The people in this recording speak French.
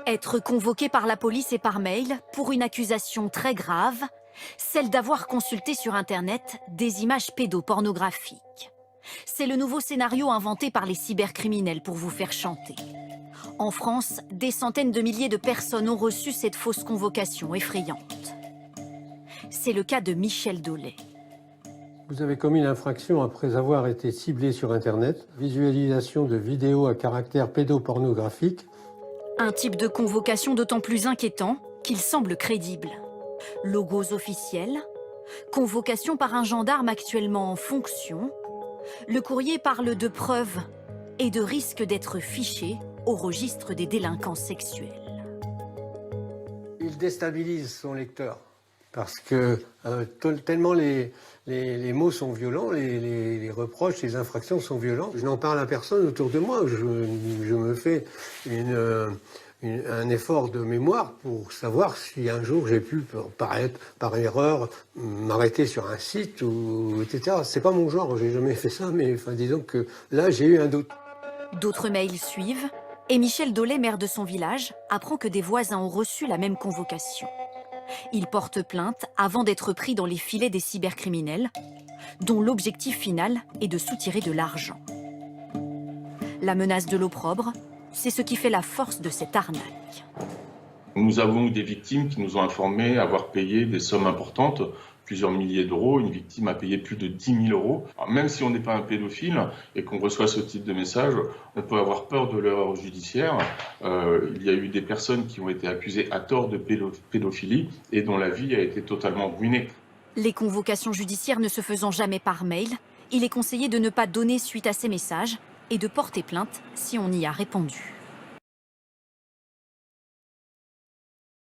Être convoqué par la police et par mail pour une accusation très grave, celle d'avoir consulté sur Internet des images pédopornographiques. C'est le nouveau scénario inventé par les cybercriminels pour vous faire chanter. En France, des centaines de milliers de personnes ont reçu cette fausse convocation effrayante. C'est le cas de Michel Dolay. Vous avez commis l'infraction après avoir été ciblé sur Internet. Visualisation de vidéos à caractère pédopornographique. Un type de convocation d'autant plus inquiétant qu'il semble crédible. Logos officiels, convocation par un gendarme actuellement en fonction. Le courrier parle de preuves et de risque d'être fiché au registre des délinquants sexuels. Il déstabilise son lecteur parce que tellement les mots sont violents, les reproches, les infractions sont violents. Je n'en parle à personne autour de moi. Je me fais un effort de mémoire pour savoir si un jour j'ai pu, par erreur, m'arrêter sur un site, etc. C'est pas mon genre, j'ai jamais fait ça, mais disons que là, j'ai eu un doute. D'autres mails suivent, et Michel Dolay, maire de son village, apprend que des voisins ont reçu la même convocation. Il porte plainte avant d'être pris dans les filets des cybercriminels, dont l'objectif final est de soutirer de l'argent. La menace de l'opprobre, c'est ce qui fait la force de cette arnaque. Nous avons eu des victimes qui nous ont informé avoir payé des sommes importantes, plusieurs milliers d'euros. Une victime a payé plus de 10 000 euros. Alors, même si on n'est pas un pédophile et qu'on reçoit ce type de message, on peut avoir peur de l'erreur judiciaire. Il y a eu des personnes qui ont été accusées à tort de pédophilie et dont la vie a été totalement ruinée. Les convocations judiciaires ne se faisant jamais par mail, il est conseillé de ne pas donner suite à ces messages et de porter plainte si on y a répondu.